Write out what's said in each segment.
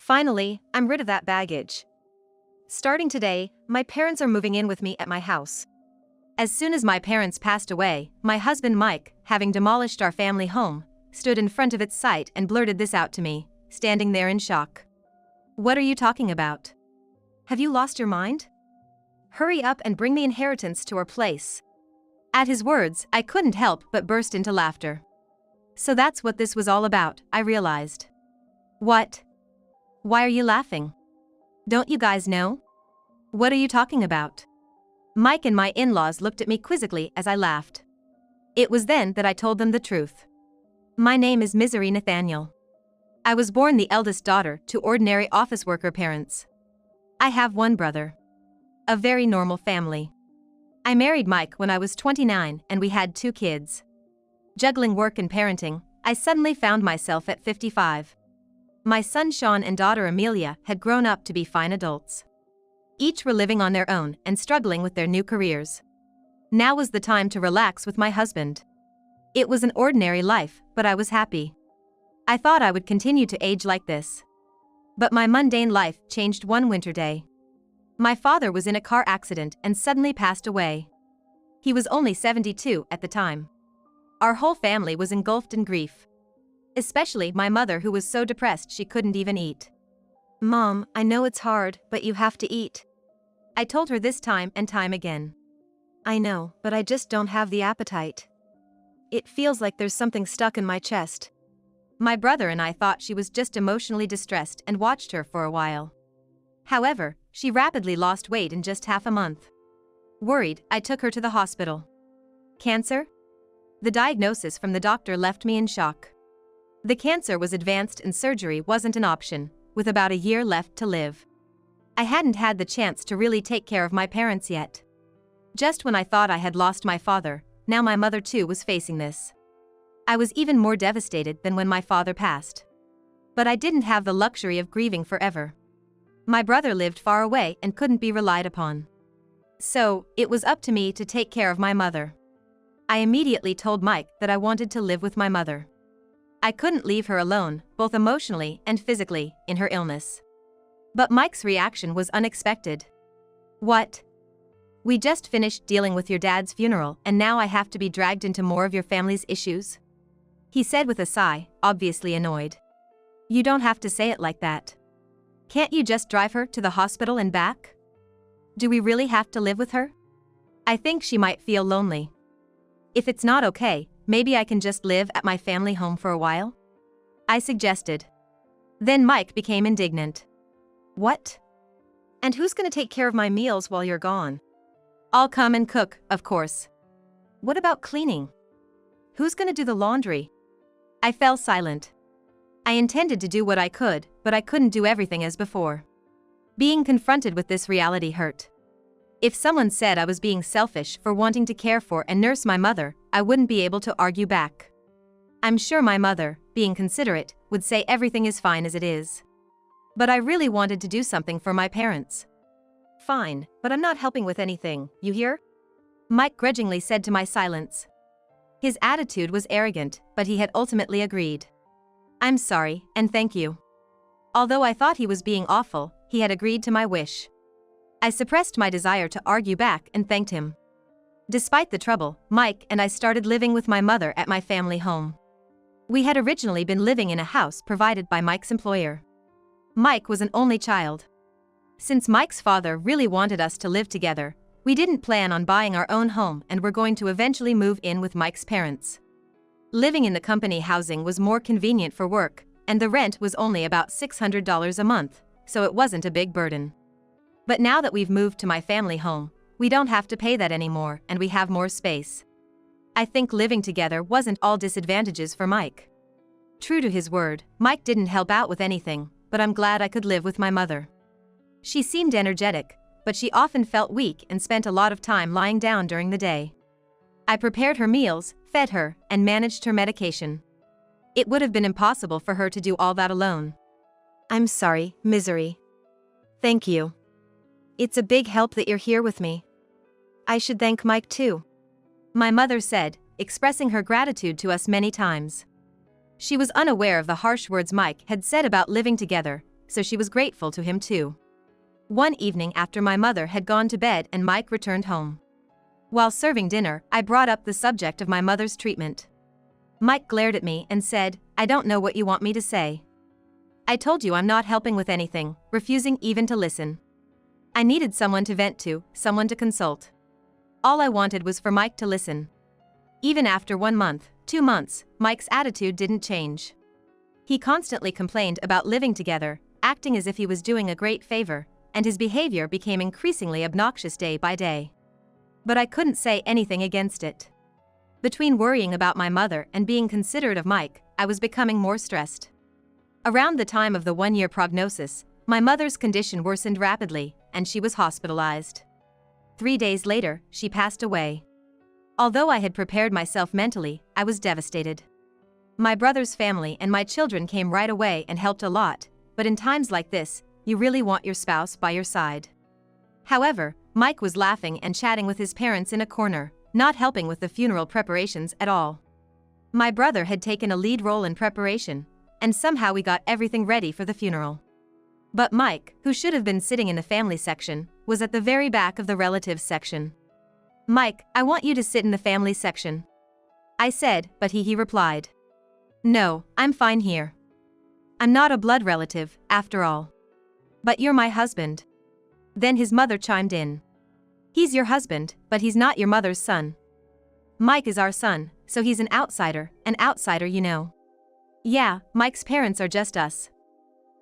Finally, I'm rid of that baggage. Starting today, my parents are moving in with me at my house. As soon as my parents passed away, my husband Mike, having demolished our family home, stood in front of its site and blurted this out to me, standing there in shock. "What are you talking about? Have you lost your mind? Hurry up and bring the inheritance to our place." At his words, I couldn't help but burst into laughter. So that's what this was all about, I realized. What? Why are you laughing? Don't you guys know? What are you talking about? Mike and my in-laws looked at me quizzically as I laughed. It was then that I told them the truth. My name is Misery Nathaniel. I was born the eldest daughter to ordinary office worker parents. I have one brother. A very normal family. I married Mike when I was 29 and we had 2 kids. Juggling work and parenting, I suddenly found myself at 55. My son Sean and daughter Amelia had grown up to be fine adults. Each were living on their own and struggling with their new careers. Now was the time to relax with my husband. It was an ordinary life, but I was happy. I thought I would continue to age like this. But my mundane life changed one winter day. My father was in a car accident and suddenly passed away. He was only 72 at the time. Our whole family was engulfed in grief. Especially my mother, who was so depressed she couldn't even eat. "Mom, I know it's hard, but you have to eat." I told her this time and time again. "I know, but I just don't have the appetite. It feels like there's something stuck in my chest." My brother and I thought she was just emotionally distressed and watched her for a while. However, she rapidly lost weight in just half a month. Worried, I took her to the hospital. Cancer? The diagnosis from the doctor left me in shock. The cancer was advanced and surgery wasn't an option, with about a year left to live. I hadn't had the chance to really take care of my parents yet. Just when I thought I had lost my father, now my mother too was facing this. I was even more devastated than when my father passed. But I didn't have the luxury of grieving forever. My brother lived far away and couldn't be relied upon. So, it was up to me to take care of my mother. I immediately told Mike that I wanted to live with my mother. I couldn't leave her alone, both emotionally and physically, in her illness. But Mike's reaction was unexpected. "What? We just finished dealing with your dad's funeral and now I have to be dragged into more of your family's issues?" He said with a sigh, obviously annoyed. "You don't have to say it like that. Can't you just drive her to the hospital and back? Do we really have to live with her? I think she might feel lonely. If it's not okay, maybe I can just live at my family home for a while?" I suggested. Then Mike became indignant. "What? And who's gonna take care of my meals while you're gone?" "I'll come and cook, of course." "What about cleaning? Who's gonna do the laundry?" I fell silent. I intended to do what I could, but I couldn't do everything as before. Being confronted with this reality hurt. If someone said I was being selfish for wanting to care for and nurse my mother, I wouldn't be able to argue back. I'm sure my mother, being considerate, would say everything is fine as it is. But I really wanted to do something for my parents. "Fine, but I'm not helping with anything, you hear?" Mike grudgingly said to my silence. His attitude was arrogant, but he had ultimately agreed. "I'm sorry, and thank you." Although I thought he was being awful, he had agreed to my wish. I suppressed my desire to argue back and thanked him. Despite the trouble, Mike and I started living with my mother at my family home. We had originally been living in a house provided by Mike's employer. Mike was an only child. Since Mike's father really wanted us to live together, we didn't plan on buying our own home and were going to eventually move in with Mike's parents. Living in the company housing was more convenient for work, and the rent was only about $600 a month, so it wasn't a big burden. But now that we've moved to my family home, we don't have to pay that anymore and we have more space. I think living together wasn't all disadvantages for Mike. True to his word, Mike didn't help out with anything, but I'm glad I could live with my mother. She seemed energetic, but she often felt weak and spent a lot of time lying down during the day. I prepared her meals, fed her, and managed her medication. It would have been impossible for her to do all that alone. "I'm sorry, Misery. Thank you. It's a big help that you're here with me. I should thank Mike too," my mother said, expressing her gratitude to us many times. She was unaware of the harsh words Mike had said about living together, so she was grateful to him too. One evening after my mother had gone to bed and Mike returned home. While serving dinner, I brought up the subject of my mother's treatment. Mike glared at me and said, "I don't know what you want me to say. I told you I'm not helping with anything," refusing even to listen. I needed someone to vent to, someone to consult. All I wanted was for Mike to listen. Even after 1 month, 2 months, Mike's attitude didn't change. He constantly complained about living together, acting as if he was doing a great favor, and his behavior became increasingly obnoxious day by day. But I couldn't say anything against it. Between worrying about my mother and being considerate of Mike, I was becoming more stressed. Around the time of the 1-year prognosis, my mother's condition worsened rapidly, and she was hospitalized. 3 days later, she passed away. Although I had prepared myself mentally, I was devastated. My brother's family and my children came right away and helped a lot, but in times like this, you really want your spouse by your side. However, Mike was laughing and chatting with his parents in a corner, not helping with the funeral preparations at all. My brother had taken a lead role in preparation, and somehow we got everything ready for the funeral. But Mike, who should have been sitting in the family section, was at the very back of the relatives section. "Mike, I want you to sit in the family section," I said, but he replied, "No, I'm fine here. I'm not a blood relative, after all." "But you're my husband." Then his mother chimed in. "He's your husband, but he's not your mother's son. Mike is our son, so he's an outsider, you know." "Yeah, Mike's parents are just us.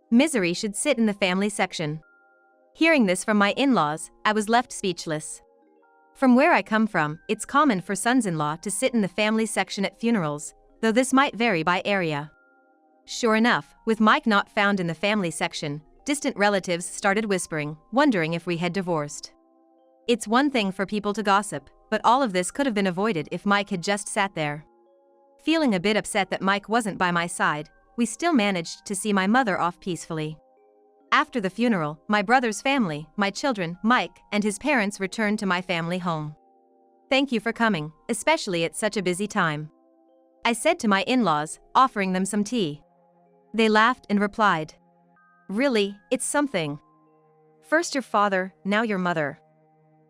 Misery should sit in the family section." Hearing this from my in-laws, I was left speechless. From where I come from, it's common for sons-in-law to sit in the family section at funerals, though this might vary by area. Sure enough, with Mike not found in the family section, distant relatives started whispering, wondering if we had divorced. It's one thing for people to gossip, but all of this could have been avoided if Mike had just sat there. Feeling a bit upset that Mike wasn't by my side, we still managed to see my mother off peacefully. After the funeral, my brother's family, my children, Mike, and his parents returned to my family home. "Thank you for coming, especially at such a busy time," I said to my in-laws, offering them some tea. They laughed and replied, "Really, it's something. First your father, now your mother.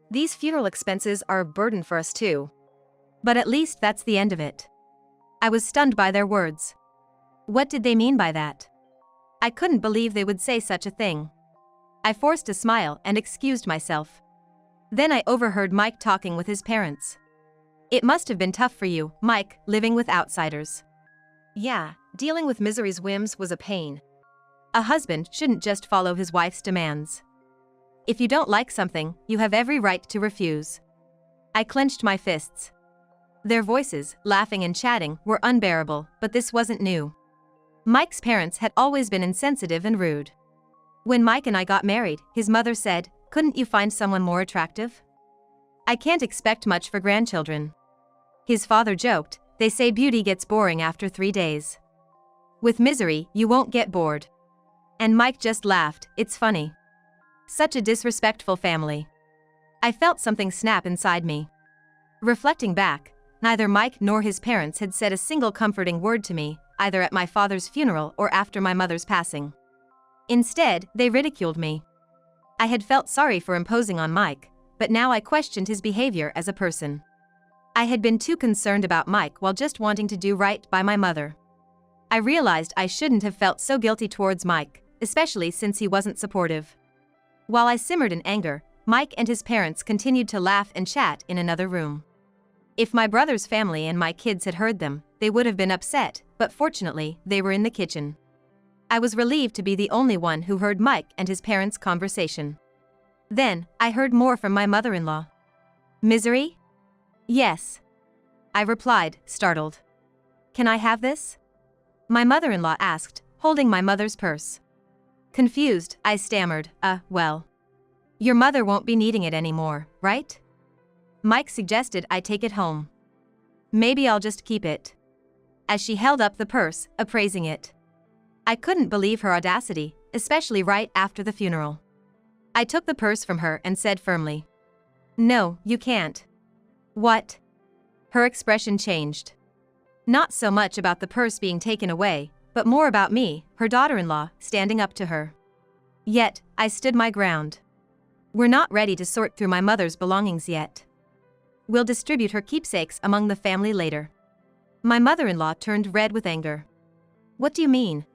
These funeral expenses are a burden for us too. But at least that's the end of it." I was stunned by their words. What did they mean by that? I couldn't believe they would say such a thing. I forced a smile and excused myself. Then I overheard Mike talking with his parents. "It must have been tough for you, Mike, living with outsiders." "Yeah, dealing with Misery's whims was a pain. A husband shouldn't just follow his wife's demands. If you don't like something, you have every right to refuse." I clenched my fists. Their voices, laughing and chatting, were unbearable, but this wasn't new. Mike's parents had always been insensitive and rude. When Mike and I got married, his mother said, "Couldn't you find someone more attractive? I can't expect much for grandchildren." His father joked, "They say beauty gets boring after 3 days. With Misery, you won't get bored." And Mike just laughed, "It's funny. Such a disrespectful family." I felt something snap inside me. Reflecting back, neither Mike nor his parents had said a single comforting word to me, either at my father's funeral or after my mother's passing. Instead, they ridiculed me. I had felt sorry for imposing on Mike, but now I questioned his behavior as a person. I had been too concerned about Mike while just wanting to do right by my mother. I realized I shouldn't have felt so guilty towards Mike, especially since he wasn't supportive. While I simmered in anger, Mike and his parents continued to laugh and chat in another room. If my brother's family and my kids had heard them, they would have been upset, but fortunately, they were in the kitchen. I was relieved to be the only one who heard Mike and his parents' conversation. Then, I heard more from my mother-in-law. "Misery?" "Yes," I replied, startled. "Can I have this?" My mother-in-law asked, holding my mother's purse. Confused, I stammered, well. Your mother won't be needing it anymore, right?" Mike suggested I take it home. "Maybe I'll just keep it." As she held up the purse, appraising it. I couldn't believe her audacity, especially right after the funeral. I took the purse from her and said firmly, "No, you can't." "What?" Her expression changed. Not so much about the purse being taken away, but more about me, her daughter-in-law, standing up to her. Yet, I stood my ground. We're not ready to sort through my mother's belongings yet. We'll distribute her keepsakes among the family later. My mother-in-law turned red with anger. What do you mean?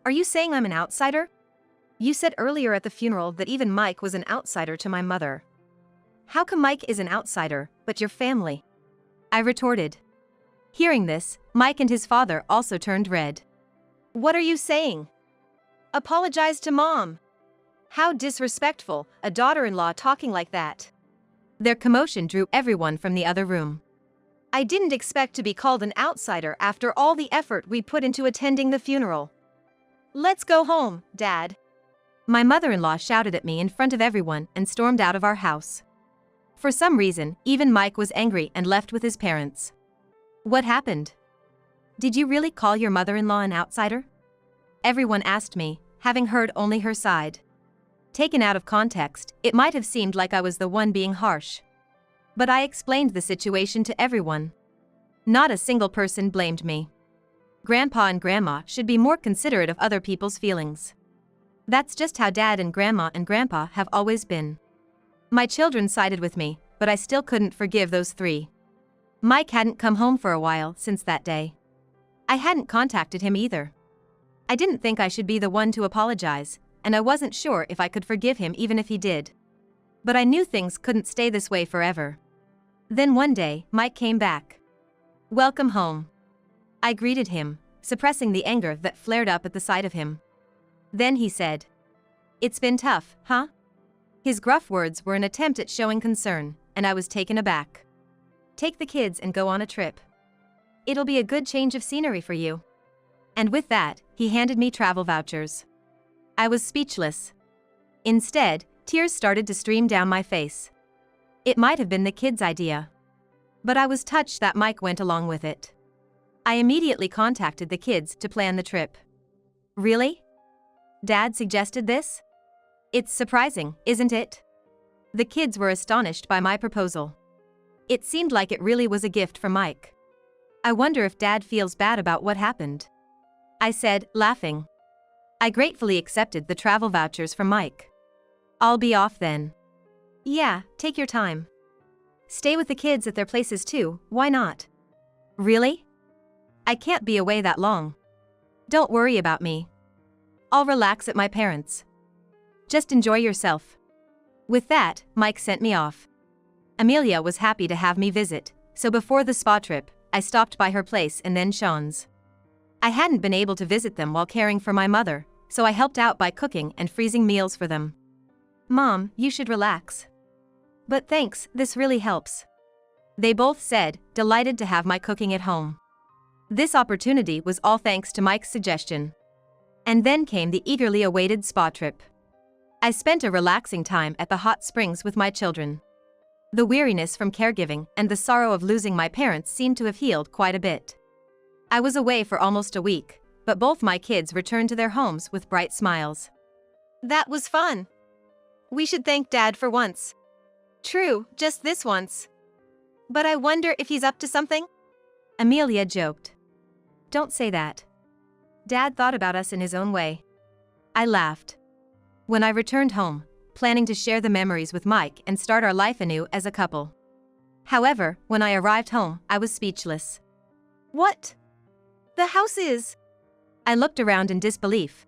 Are you saying I'm an outsider? You said earlier at the funeral that even Mike was an outsider to my mother. How come Mike is an outsider, but your family? I retorted. Hearing this, Mike and his father also turned red. What are you saying? Apologize to Mom. How disrespectful, a daughter-in-law talking like that. Their commotion drew everyone from the other room. I didn't expect to be called an outsider after all the effort we put into attending the funeral. Let's go home, Dad. My mother-in-law shouted at me in front of everyone and stormed out of our house. For some reason, even Mike was angry and left with his parents. What happened? Did you really call your mother-in-law an outsider? Everyone asked me, having heard only her side. Taken out of context, it might have seemed like I was the one being harsh. But I explained the situation to everyone. Not a single person blamed me. Grandpa and Grandma should be more considerate of other people's feelings. That's just how Dad and Grandpa have always been. My children sided with me, but I still couldn't forgive those three. Mike hadn't come home for a while since that day. I hadn't contacted him either. I didn't think I should be the one to apologize, and I wasn't sure if I could forgive him even if he did. But I knew things couldn't stay this way forever. Then one day, Mike came back. Welcome home. I greeted him, suppressing the anger that flared up at the sight of him. Then he said, "It's been tough, huh?" His gruff words were an attempt at showing concern, and I was taken aback. Take the kids and go on a trip. It'll be a good change of scenery for you. And with that, he handed me travel vouchers. I was speechless. Instead, tears started to stream down my face. It might have been the kids' idea. But I was touched that Mike went along with it. I immediately contacted the kids to plan the trip. Really? Dad suggested this? It's surprising, isn't it? The kids were astonished by my proposal. It seemed like it really was a gift from Mike. I wonder if Dad feels bad about what happened. I said, laughing. I gratefully accepted the travel vouchers from Mike. I'll be off then. Yeah, take your time. Stay with the kids at their places too, why not? Really? I can't be away that long. Don't worry about me. I'll relax at my parents'. Just enjoy yourself. With that, Mike sent me off. Amelia was happy to have me visit, so before the spa trip, I stopped by her place and then Sean's. I hadn't been able to visit them while caring for my mother, so I helped out by cooking and freezing meals for them. Mom, you should relax. But thanks, this really helps. They both said, delighted to have my cooking at home. This opportunity was all thanks to Mike's suggestion. And then came the eagerly awaited spa trip. I spent a relaxing time at the hot springs with my children. The weariness from caregiving and the sorrow of losing my parents seemed to have healed quite a bit. I was away for almost a week, but both my kids returned to their homes with bright smiles. That was fun. We should thank Dad for once. True, just this once. But I wonder if he's up to something? Amelia joked. Don't say that. Dad thought about us in his own way. I laughed. When I returned home, planning to share the memories with Mike and start our life anew as a couple. However, when I arrived home, I was speechless. What? The house is... I looked around in disbelief.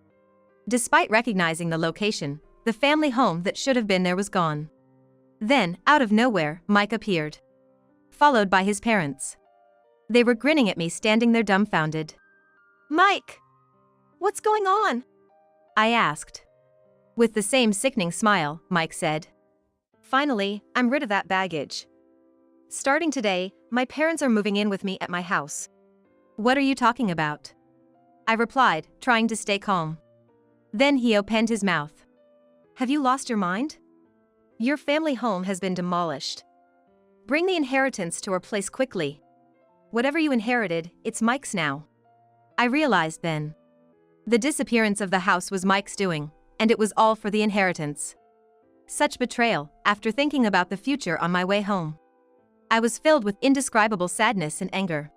Despite recognizing the location, the family home that should have been there was gone. Then, out of nowhere, Mike appeared. Followed by his parents. They were grinning at me standing there dumbfounded. Mike! What's going on? I asked. With the same sickening smile, Mike said. Finally, I'm rid of that baggage. Starting today, my parents are moving in with me at my house. What are you talking about? I replied, trying to stay calm. Then he opened his mouth. Have you lost your mind? Your family home has been demolished. Bring the inheritance to our place quickly. Whatever you inherited, it's Mike's now. I realized then. The disappearance of the house was Mike's doing, and it was all for the inheritance. Such betrayal, after thinking about the future on my way home. I was filled with indescribable sadness and anger.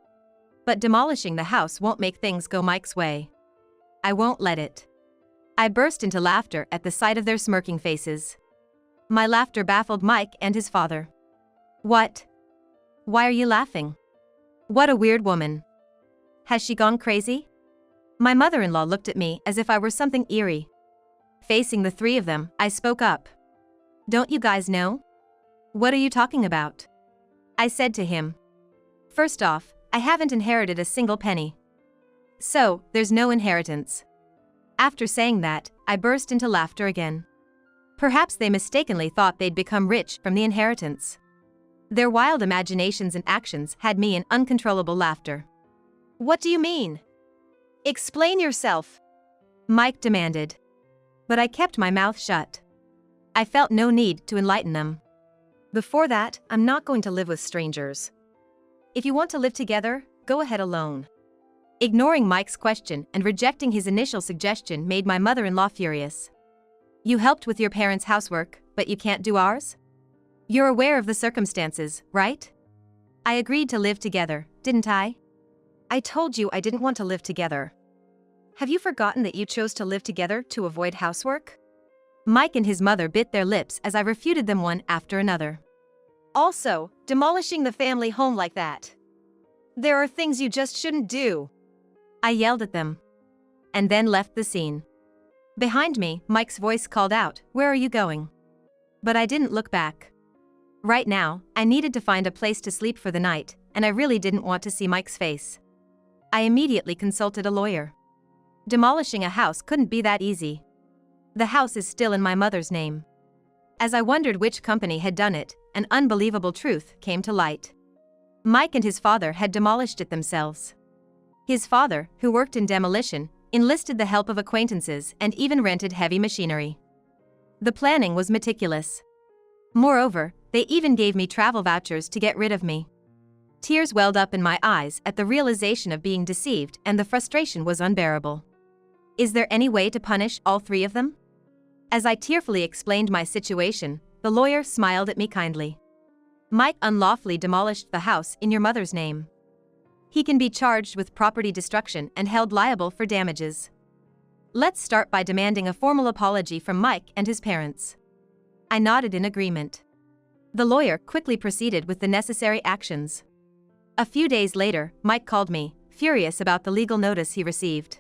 But demolishing the house won't make things go Mike's way. I won't let it. I burst into laughter at the sight of their smirking faces. My laughter baffled Mike and his father. What? Why are you laughing? What a weird woman. Has she gone crazy? My mother-in-law looked at me as if I were something eerie. Facing the three of them, I spoke up. Don't you guys know? What are you talking about? I said to him. First off, I haven't inherited a single penny. So, there's no inheritance. After saying that, I burst into laughter again. Perhaps they mistakenly thought they'd become rich from the inheritance. Their wild imaginations and actions had me in uncontrollable laughter. What do you mean? Explain yourself, Mike demanded. But I kept my mouth shut. I felt no need to enlighten them. Before that, I'm not going to live with strangers. If you want to live together, go ahead alone. Ignoring Mike's question and rejecting his initial suggestion made my mother-in-law furious. You helped with your parents' housework, but you can't do ours? You're aware of the circumstances, right? I agreed to live together, didn't I? I told you I didn't want to live together. Have you forgotten that you chose to live together to avoid housework? Mike and his mother bit their lips as I refuted them one after another. Also, demolishing the family home like that. There are things you just shouldn't do. I yelled at them. And then left the scene. Behind me, Mike's voice called out, "Where are you going?" But I didn't look back. Right now, I needed to find a place to sleep for the night, and I really didn't want to see Mike's face. I immediately consulted a lawyer. Demolishing a house couldn't be that easy. The house is still in my mother's name. As I wondered which company had done it, an unbelievable truth came to light. Mike and his father had demolished it themselves. His father, who worked in demolition, enlisted the help of acquaintances and even rented heavy machinery. The planning was meticulous. Moreover, they even gave me travel vouchers to get rid of me. Tears welled up in my eyes at the realization of being deceived, and the frustration was unbearable. Is there any way to punish all three of them? As I tearfully explained my situation, the lawyer smiled at me kindly. Mike unlawfully demolished the house in your mother's name. He can be charged with property destruction and held liable for damages. Let's start by demanding a formal apology from Mike and his parents. I nodded in agreement. The lawyer quickly proceeded with the necessary actions. A few days later, Mike called me, furious about the legal notice he received.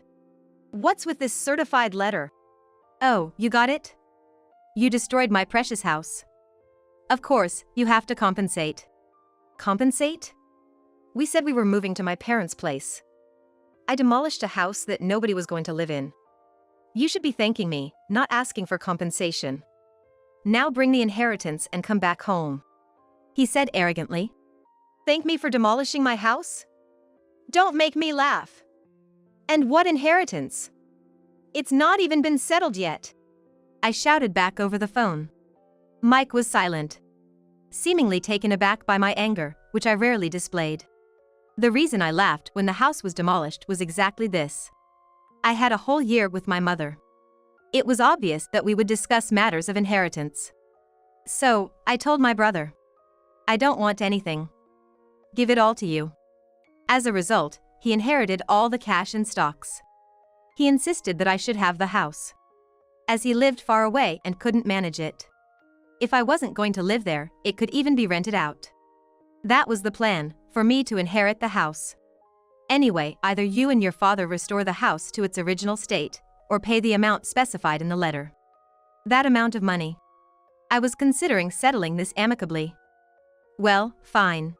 What's with this certified letter? Oh, you got it? You destroyed my precious house. Of course, you have to compensate. Compensate? We said we were moving to my parents' place. I demolished a house that nobody was going to live in. You should be thanking me, not asking for compensation. Now bring the inheritance and come back home. He said arrogantly. Thank me for demolishing my house? Don't make me laugh. And what inheritance? It's not even been settled yet. I shouted back over the phone. Mike was silent, seemingly taken aback by my anger, which I rarely displayed. The reason I laughed when the house was demolished was exactly this. I had a whole year with my mother. It was obvious that we would discuss matters of inheritance. So, I told my brother. I don't want anything. Give it all to you. As a result, he inherited all the cash and stocks. He insisted that I should have the house, as he lived far away and couldn't manage it. If I wasn't going to live there, it could even be rented out. That was the plan, for me to inherit the house. Anyway, either you and your father restore the house to its original state, or pay the amount specified in the letter. That amount of money. I was considering settling this amicably. Well, fine.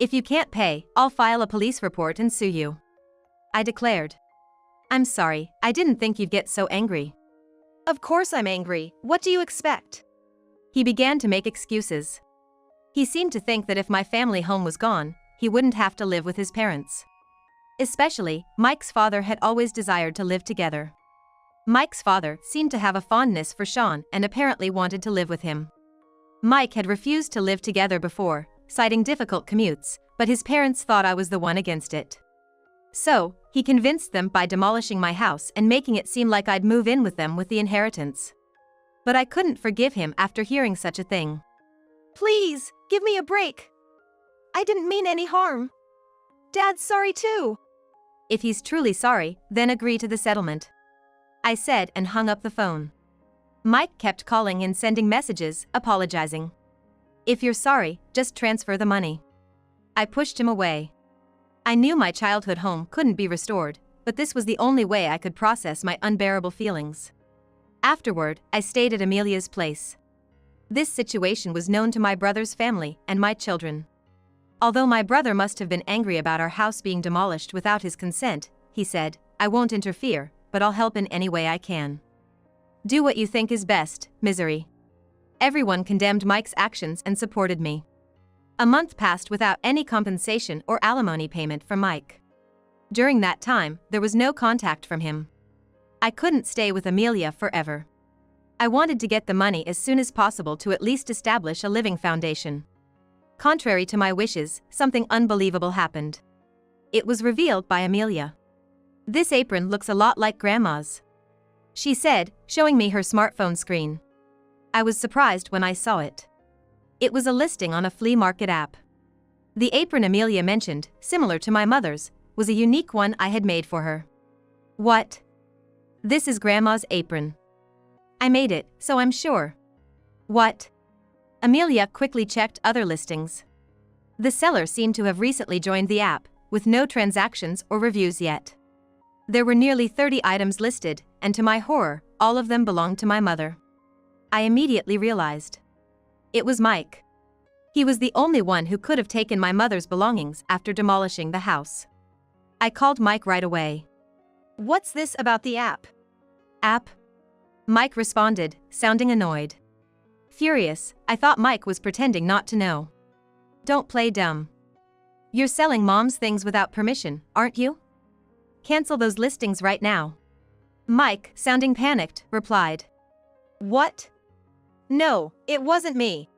If you can't pay, I'll file a police report and sue you, I declared. I'm sorry, I didn't think you'd get so angry. Of course I'm angry, what do you expect? He began to make excuses. He seemed to think that if my family home was gone, he wouldn't have to live with his parents. Especially, Mike's father had always desired to live together. Mike's father seemed to have a fondness for Sean and apparently wanted to live with him. Mike had refused to live together before, citing difficult commutes, but his parents thought I was the one against it. So, he convinced them by demolishing my house and making it seem like I'd move in with them with the inheritance. But I couldn't forgive him after hearing such a thing. Please, give me a break. I didn't mean any harm. Dad's sorry too. If he's truly sorry, then agree to the settlement. I said and hung up the phone. Mike kept calling and sending messages, apologizing. If you're sorry, just transfer the money. I pushed him away. I knew my childhood home couldn't be restored, but this was the only way I could process my unbearable feelings. Afterward, I stayed at Amelia's place. This situation was known to my brother's family and my children. Although my brother must have been angry about our house being demolished without his consent, he said, "I won't interfere, but I'll help in any way I can." Do what you think is best, misery. Everyone condemned Mike's actions and supported me. A month passed without any compensation or alimony payment from Mike. During that time, there was no contact from him. I couldn't stay with Amelia forever. I wanted to get the money as soon as possible to at least establish a living foundation. Contrary to my wishes, something unbelievable happened. It was revealed by Amelia. "This apron looks a lot like Grandma's," she said, showing me her smartphone screen. I was surprised when I saw it. It was a listing on a flea market app. The apron Amelia mentioned, similar to my mother's, was a unique one I had made for her. "What? This is Grandma's apron. I made it, so I'm sure." "What?" Amelia quickly checked other listings. The seller seemed to have recently joined the app, with no transactions or reviews yet. There were nearly 30 items listed, and to my horror, all of them belonged to my mother. I immediately realized. It was Mike. He was the only one who could have taken my mother's belongings after demolishing the house. I called Mike right away. "What's this about the app?" "App?" Mike responded, sounding annoyed. Furious, I thought Mike was pretending not to know. "Don't play dumb. You're selling Mom's things without permission, aren't you? Cancel those listings right now." Mike, sounding panicked, replied. "What? No, it wasn't me.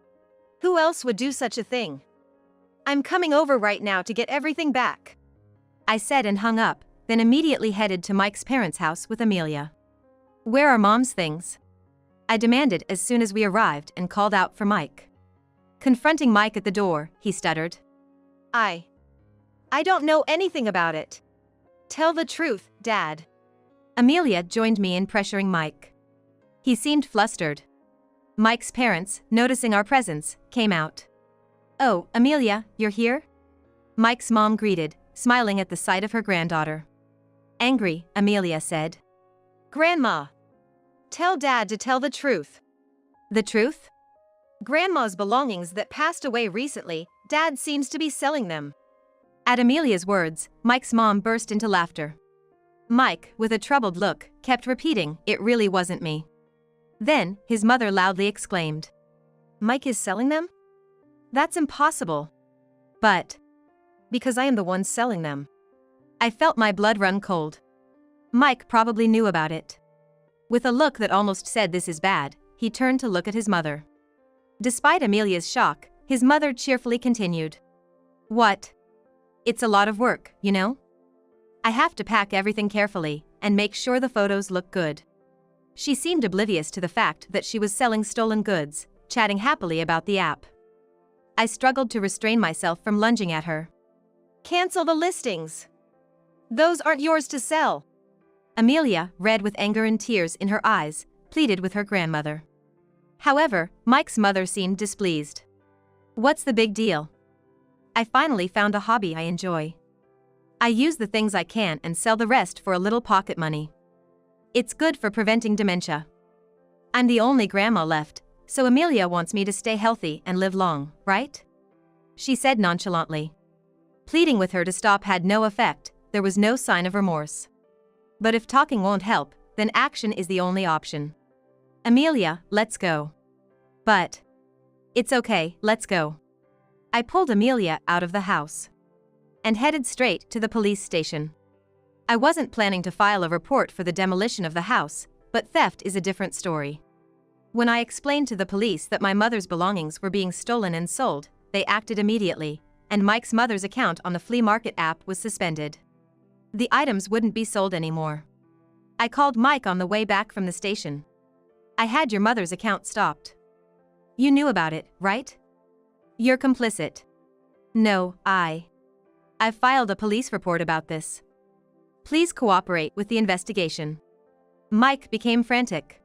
Who else would do such a thing? I'm coming over right now to get everything back," I said and hung up, then immediately headed to Mike's parents' house with Amelia. "Where are Mom's things?" I demanded as soon as we arrived and called out for Mike. Confronting Mike at the door, he stuttered. I don't know anything about it. Tell the truth, Dad." Amelia joined me in pressuring Mike. He seemed flustered. Mike's parents, noticing our presence, came out. "Oh, Amelia, you're here?" Mike's mom greeted, smiling at the sight of her granddaughter. Angry, Amelia said, "Grandma, tell Dad to tell the truth." "The truth?" "Grandma's belongings that passed away recently, Dad seems to be selling them." At Amelia's words, Mike's mom burst into laughter. Mike, with a troubled look, kept repeating, "It really wasn't me." Then, his mother loudly exclaimed, "Mike is selling them? That's impossible." "But, because I am the one selling them." I felt my blood run cold. Mike probably knew about it. With a look that almost said this is bad, he turned to look at his mother. Despite Amelia's shock, his mother cheerfully continued. "What? It's a lot of work, you know? I have to pack everything carefully and make sure the photos look good." She seemed oblivious to the fact that she was selling stolen goods, chatting happily about the app. I struggled to restrain myself from lunging at her. "Cancel the listings. Those aren't yours to sell." Amelia, red with anger and tears in her eyes, pleaded with her grandmother. However, Mike's mother seemed displeased. "What's the big deal? I finally found a hobby I enjoy. I use the things I can and sell the rest for a little pocket money. It's good for preventing dementia. I'm the only grandma left, so Amelia wants me to stay healthy and live long, right?" she said nonchalantly. Pleading with her to stop had no effect, there was no sign of remorse. But if talking won't help, then action is the only option. "Amelia, let's go." "But..." "It's okay, let's go." I pulled Amelia out of the house and headed straight to the police station. I wasn't planning to file a report for the demolition of the house, but theft is a different story. When I explained to the police that my mother's belongings were being stolen and sold, they acted immediately, and Mike's mother's account on the flea market app was suspended. The items wouldn't be sold anymore. I called Mike on the way back from the station. "I had your mother's account stopped." "You knew about it, right?" "You're complicit." "No, I've filed a police report about this. Please cooperate with the investigation." Mike became frantic.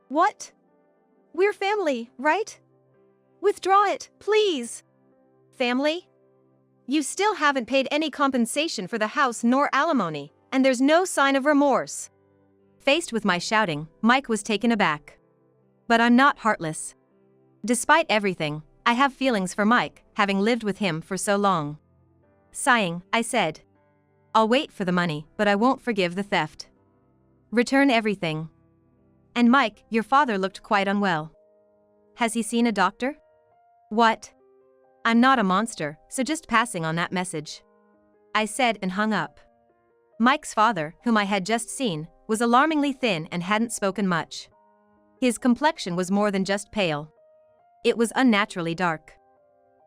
What? We're family, right? Withdraw it, please. Family? You still haven't paid any compensation for the house nor alimony, and there's no sign of remorse. Faced with my shouting, Mike was taken aback. But I'm not heartless. Despite everything, I have feelings for Mike, having lived with him for so long. Sighing, I said, I'll wait for the money, but I won't forgive the theft. Return everything. And Mike, your father looked quite unwell. Has he seen a doctor? What? I'm not a monster, so just passing on that message. I said and hung up. Mike's father, whom I had just seen, was alarmingly thin and hadn't spoken much. His complexion was more than just pale. It was unnaturally dark.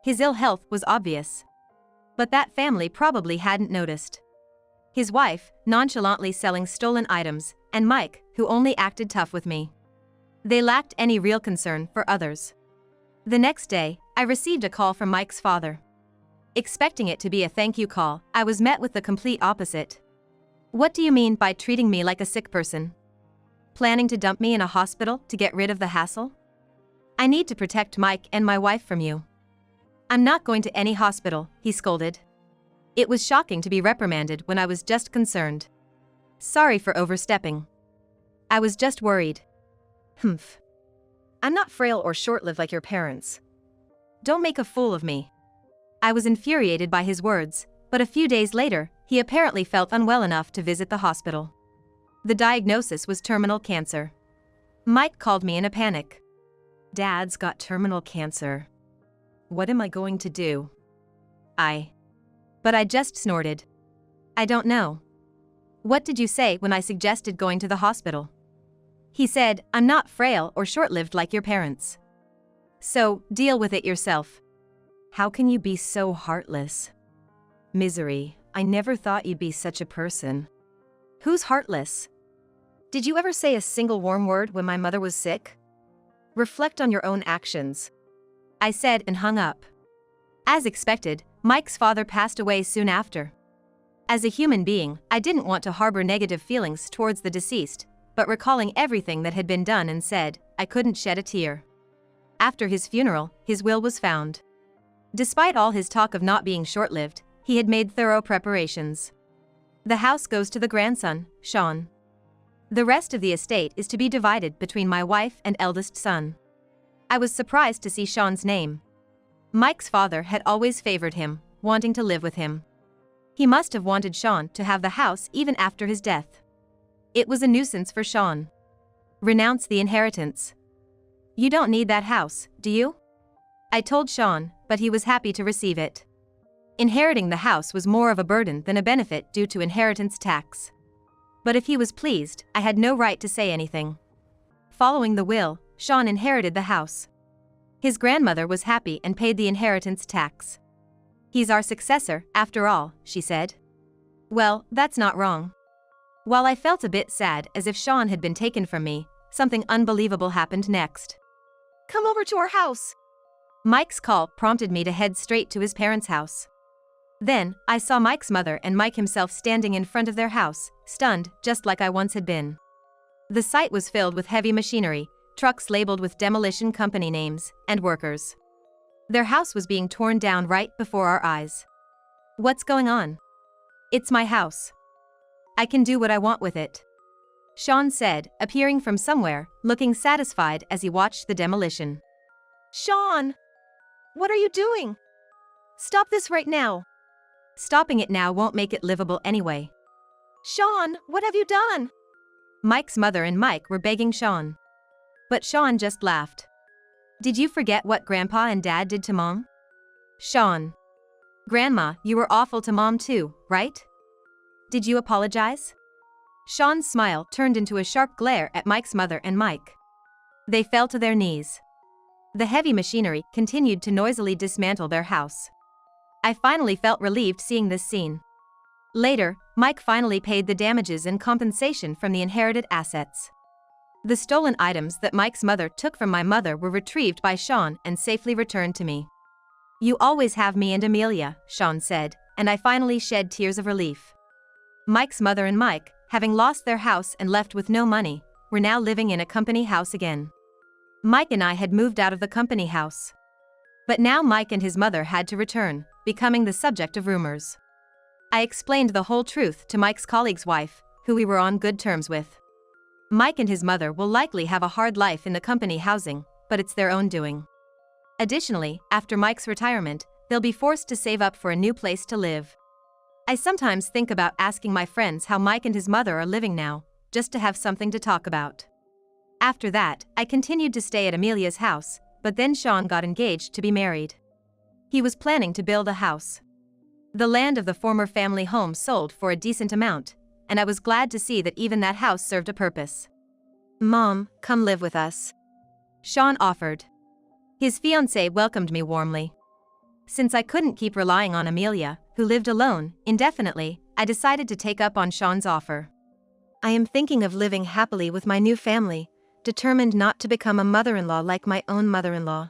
His ill health was obvious. But that family probably hadn't noticed. His wife, nonchalantly selling stolen items, and Mike, who only acted tough with me. They lacked any real concern for others. The next day, I received a call from Mike's father. Expecting it to be a thank you call, I was met with the complete opposite. What do you mean by treating me like a sick person? Planning to dump me in a hospital to get rid of the hassle? I need to protect Mike and my wife from you. I'm not going to any hospital, he scolded. It was shocking to be reprimanded when I was just concerned. Sorry for overstepping. I was just worried. Humph. I'm not frail or short-lived like your parents. Don't make a fool of me. I was infuriated by his words, but a few days later, he apparently felt unwell enough to visit the hospital. The diagnosis was terminal cancer. Mike called me in a panic. Dad's got terminal cancer. What am I going to do? But I just snorted. I don't know. What did you say when I suggested going to the hospital? He said, I'm not frail or short-lived like your parents. So, deal with it yourself. How can you be so heartless? Misery, I never thought you'd be such a person. Who's heartless? Did you ever say a single warm word when my mother was sick? Reflect on your own actions. I said and hung up. As expected, Mike's father passed away soon after. As a human being, I didn't want to harbor negative feelings towards the deceased, but recalling everything that had been done and said, I couldn't shed a tear. After his funeral, his will was found. Despite all his talk of not being short-lived, he had made thorough preparations. The house goes to the grandson, Sean. The rest of the estate is to be divided between my wife and eldest son. I was surprised to see Sean's name. Mike's father had always favored him, wanting to live with him. He must have wanted Sean to have the house even after his death. It was a nuisance for Sean. Renounce the inheritance. You don't need that house, do you? I told Sean, but he was happy to receive it. Inheriting the house was more of a burden than a benefit due to inheritance tax. But if he was pleased, I had no right to say anything. Following the will, Sean inherited the house. His grandmother was happy and paid the inheritance tax. He's our successor, after all, she said. Well, that's not wrong. While I felt a bit sad as if Sean had been taken from me, something unbelievable happened next. Come over to our house. Mike's call prompted me to head straight to his parents' house. Then, I saw Mike's mother and Mike himself standing in front of their house, stunned, just like I once had been. The site was filled with heavy machinery, trucks labeled with demolition company names, and workers. Their house was being torn down right before our eyes. What's going on? It's my house. I can do what I want with it. Sean said, appearing from somewhere, looking satisfied as he watched the demolition. Sean! What are you doing? Stop this right now. Stopping it now won't make it livable anyway. Sean, what have you done? Mike's mother and Mike were begging Sean. But Sean just laughed. Did you forget what Grandpa and Dad did to Mom? Sean. Grandma, you were awful to Mom too, right? Did you apologize? Sean's smile turned into a sharp glare at Mike's mother and Mike. They fell to their knees. The heavy machinery continued to noisily dismantle their house. I finally felt relieved seeing this scene. Later, Mike finally paid the damages and compensation from the inherited assets. The stolen items that Mike's mother took from my mother were retrieved by Sean and safely returned to me. You always have me and Amelia, Sean said, and I finally shed tears of relief. Mike's mother and Mike, having lost their house and left with no money, were now living in a company house again. Mike and I had moved out of the company house. But now Mike and his mother had to return, becoming the subject of rumors. I explained the whole truth to Mike's colleague's wife, who we were on good terms with. Mike and his mother will likely have a hard life in the company housing, but it's their own doing. Additionally, after Mike's retirement, they'll be forced to save up for a new place to live. I sometimes think about asking my friends how Mike and his mother are living now, just to have something to talk about. After that, I continued to stay at Amelia's house, but then Sean got engaged to be married. He was planning to build a house. The land of the former family home sold for a decent amount, and I was glad to see that even that house served a purpose. Mom, come live with us. Sean offered. His fiancée welcomed me warmly. Since I couldn't keep relying on Amelia, who lived alone, indefinitely, I decided to take up on Sean's offer. I am thinking of living happily with my new family, determined not to become a mother-in-law like my own mother-in-law.